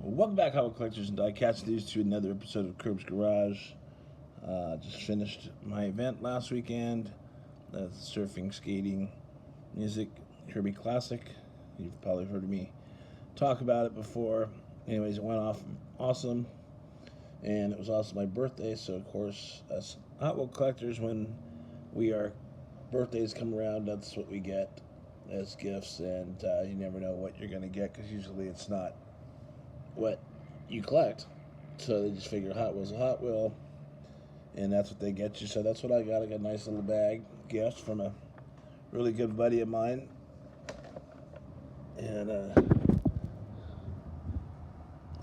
Welcome back, Hobby Collectors and Diecast News, to another episode of Curb's Garage. Just finished my event last weekend, the surfing, skating, music, Kirby Classic. You've probably heard me talk about it before. Anyways, it went off awesome, and it was also my birthday, so of course, as Hot Wheel collectors, when birthdays come around, that's what we get as gifts, and you never know what you're going to get, because usually it's not what you collect. So they just figure Hot Wheel's a Hot Wheel, and that's what they get you. So that's what I got. I got a nice little bag gift from a really good buddy of mine. And there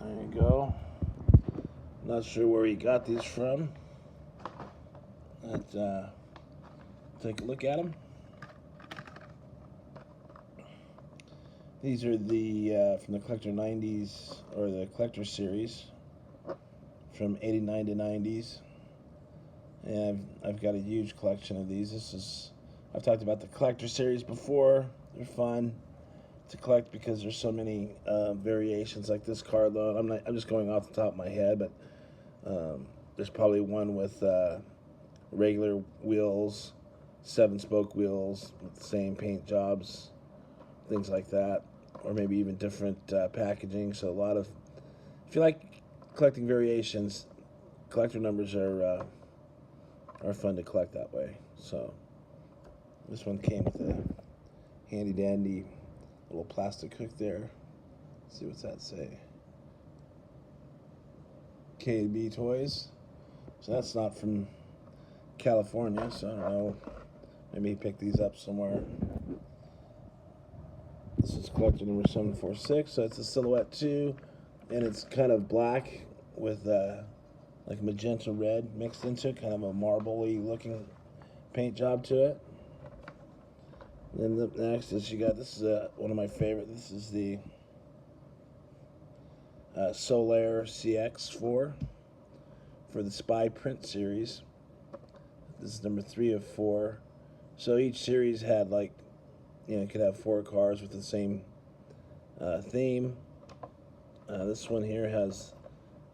you go. Not sure where he got these from. Let's take a look at them. These are the from the Collector 90s, or the Collector series, from 89 to 90s. And I've got a huge collection of these. I've talked about the Collector series before. They're fun to collect because there's so many variations, like this car load. I'm just going off the top of my head, but there's probably one with regular wheels, 7-spoke wheels with the same paint jobs, things like that, or maybe even different packaging. So if you like collecting variations, collector numbers are fun to collect that way. So this one came with a handy dandy little plastic hook there. Let's see, what's that say? K&B Toys. So that's not from California, so I don't know. Maybe he picked these up somewhere. This is collector number 746, so it's a Silhouette 2, and it's kind of black with like magenta red mixed into it, kind of a marble-y looking paint job to it. And then the next is this is one of my favorite. This is the Solaire CX4 for the Spy Print series. This is number 3 of 4. So each series had, like, you could have 4 cars with the same theme. This one here has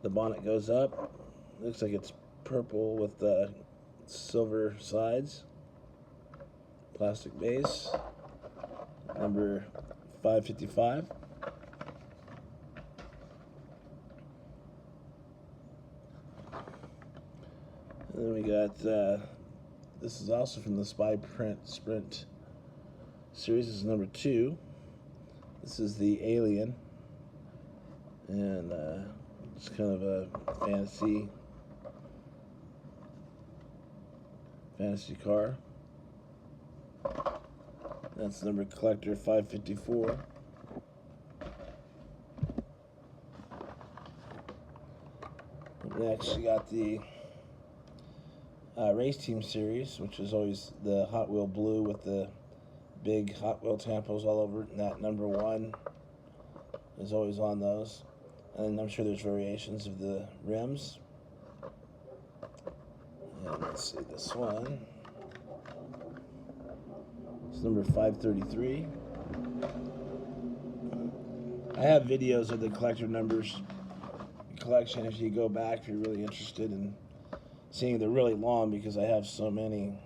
the bonnet goes up. Looks like it's purple with silver sides. Plastic base. Number 555. And then we got, this is also from the Spy Print Sprint series. This is number 2. This is the Alien, and it's kind of a fantasy car. That's number collector 554. Next, you got the Race Team series, which is always the Hot Wheel blue with the big Hot Wheel tampos all over it, and that number 1 is always on those. And I'm sure there's variations of the rims. And let's see, this one. It's number 533. I have videos of the collector numbers collection if you go back, if you're really interested in seeing. They're really long because I have so many.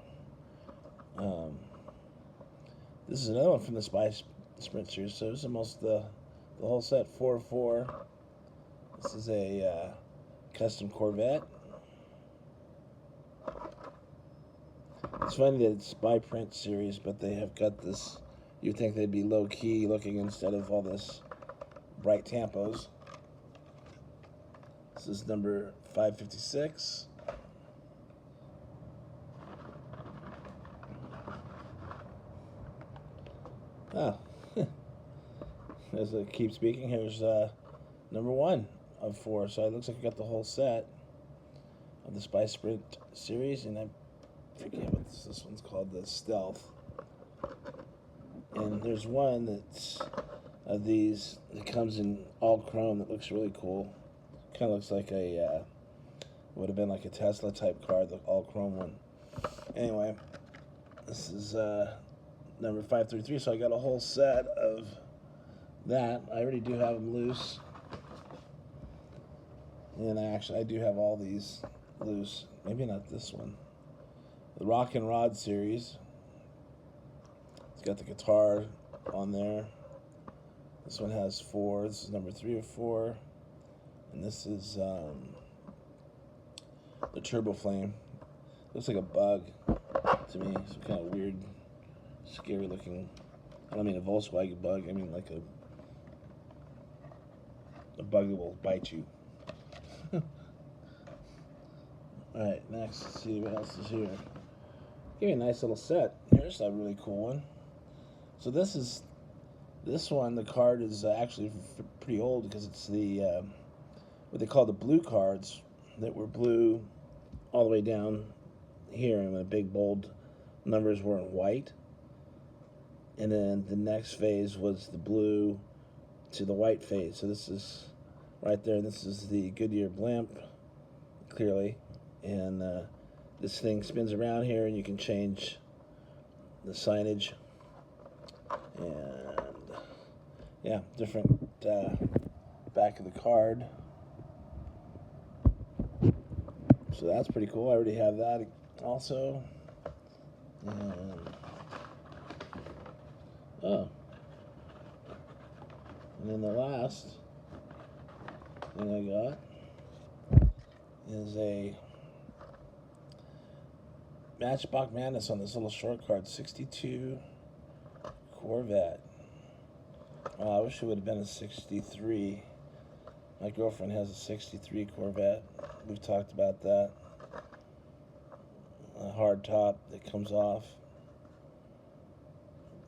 This is another one from the Spy Sprint series, so it's almost the whole set, 4 of 4. This is a custom Corvette. It's funny that it's Spy Print series, but they have got this, you'd think they'd be low-key looking instead of all this bright tampos. This is number 556. As I keep speaking, here's number 1 of 4. So it looks like I got the whole set of the Spy Sprint series, and I forget what this one's called, the Stealth. And there's one that's of these that comes in all chrome that looks really cool. Kind of looks like a would have been like a Tesla type car, the all chrome one. Anyway, this is number 533, so I got a whole set of that. I already do have them loose. And I do have all these loose. Maybe not this one. The Rock and Rod series. It's got the guitar on there. This one has 4. This is number 3 of 4. And this is the Turbo Flame. Looks like a bug to me. Some kind of weird, scary looking. I don't mean a Volkswagen bug. I mean like a bug that will bite you. Alright, next, let's see what else is here. Give me a nice little set. Here's a really cool one. So this one, the card is actually pretty old because it's the, what they call the blue cards that were blue all the way down here, and the big bold numbers were in white. And then the next phase was the blue to the white phase. So this is right there. This is the Goodyear blimp, clearly. And this thing spins around here, and you can change the signage. And yeah, different back of the card. So that's pretty cool. I already have that also. And then the last thing I got is a Matchbox Madness on this little short card, 62 Corvette. I wish it would have been a 63. My girlfriend has a 63 Corvette. We've talked about that. A hard top that comes off.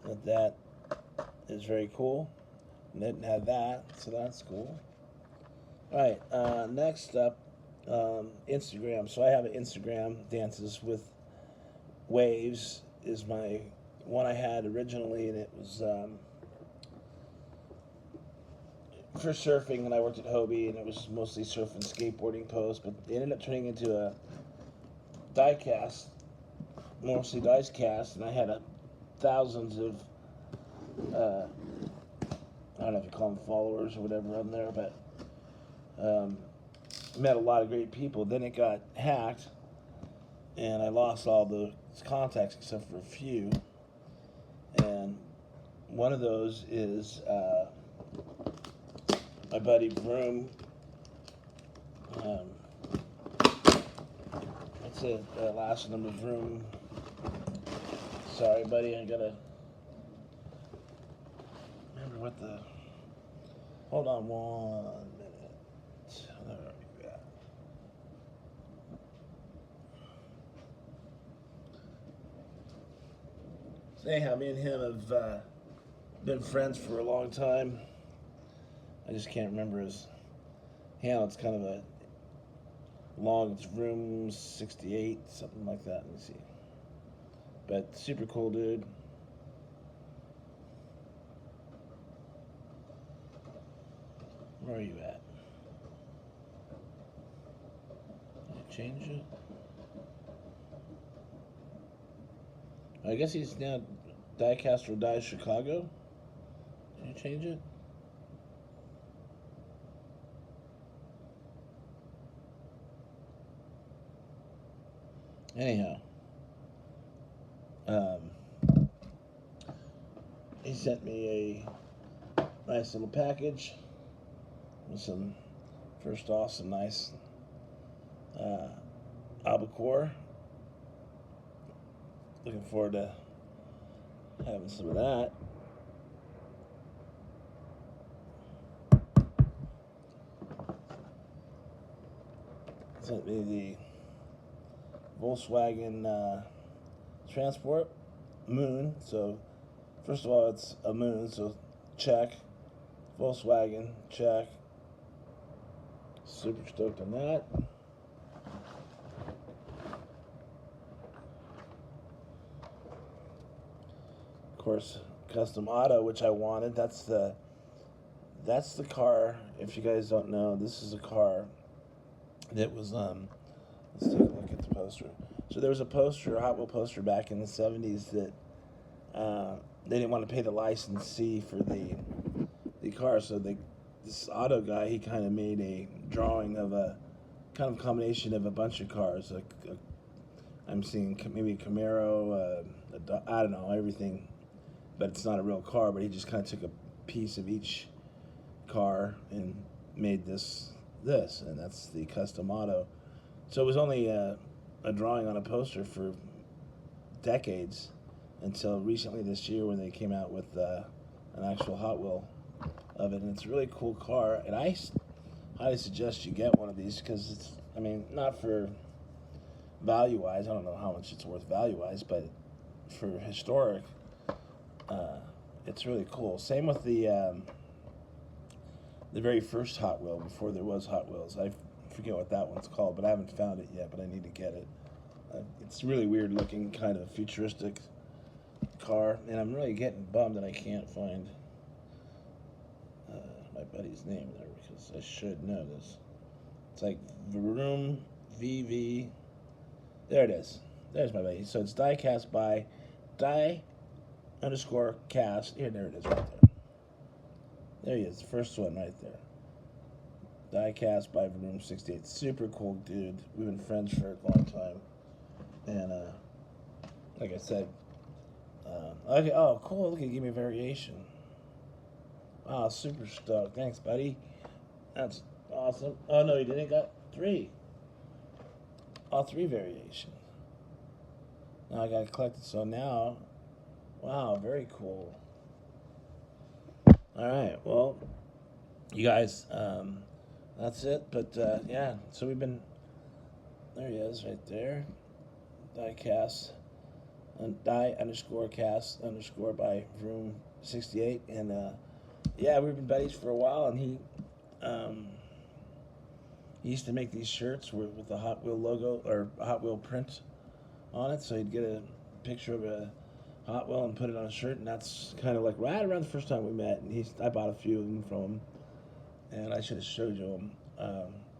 But that is very cool. And didn't have that, so that's cool. Alright, next up, Instagram. So I have an Instagram, Dances with Waves is my one I had originally, and it was for surfing, and I worked at Hobie, and it was mostly surf and skateboarding posts, but it ended up turning into a die-cast, mostly dice-cast, and I had thousands of, I don't know if you call them followers or whatever on there, but met a lot of great people. Then it got hacked, and I lost all the contacts except for a few. And one of those is my buddy Vroom. What's the last number? Vroom. Sorry, buddy, I gotta remember what the. Hold on 1 minute. There we go. So anyhow, me and him have been friends for a long time. I just can't remember his handle. It's kind of a long, it's Vroom 68, something like that. Let me see. But super cool dude. Where are you at? Did I change it? I guess he's now Diecast or Die Chicago. Did you change it? Anyhow, he sent me a nice little package with some, first off, some nice albacore. Looking forward to having some of that. Sent me the Volkswagen Transport Moon. So first of all, it's a moon, so check. Volkswagen, check. Super stoked on that. Of course, custom auto, which I wanted. That's the car. If you guys don't know, this is a car that was let's take a look at the poster. So there was a poster, a Hot Wheel poster back in the 70s that they didn't want to pay the licensee for the car, so they this auto guy, he kind of made a drawing of a kind of combination of a bunch of cars. I'm seeing maybe a Camaro, I don't know, everything, but it's not a real car. But he just kind of took a piece of each car and made this, and that's the custom auto. So it was only a drawing on a poster for decades until recently this year when they came out with an actual Hot Wheel of it, and it's a really cool car. And I highly suggest you get one of these because it's, I mean, not for value-wise, I don't know how much it's worth value-wise, but for historic, it's really cool. Same with the very first Hot Wheel before there was Hot Wheels. I forget what that one's called, but I haven't found it yet, but I need to get it. It's really weird looking, kind of futuristic car, and I'm really getting bummed that I can't find my buddy's name there because I should know this. It's like Vroom VV. There it is. There's my buddy. So it's diecast by die_cast. Here, there it is right there. There he is, the first one right there. Diecast by Vroom68. Super cool dude. We've been friends for a long time. And like I said, okay, oh cool, look, he gave me a variation. Wow, super stoked. Thanks, buddy. That's awesome. Oh no, he didn't. Got 3. All 3 variations. Now I gotta collect it. So now, wow, very cool. Alright, well, you guys, that's it. But yeah, so we've been, there he is right there. Diecast, die_cast_ by Vroom68. And yeah, we've been buddies for a while, and he used to make these shirts with the Hot Wheel logo or Hot Wheel print on it. So he'd get a picture of a Hot Wheel and put it on a shirt, and that's kind of like right around the first time we met. And I bought a few of them from him, and I should have showed you them.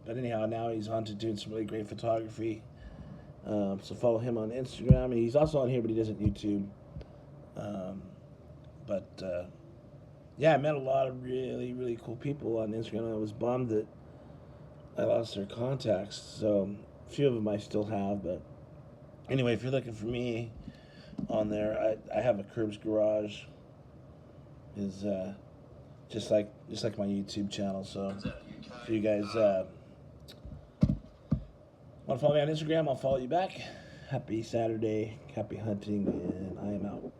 But anyhow, now he's on to doing some really great photography. So follow him on Instagram. And he's also on here, but he doesn't YouTube. Yeah, I met a lot of really, really cool people on Instagram. I was bummed that I lost their contacts. So a few of them I still have. But anyway, if you're looking for me on there, I have a Curbs Garage. Is just like my YouTube channel. So if you guys want to follow me on Instagram, I'll follow you back. Happy Saturday, happy hunting, and I am out.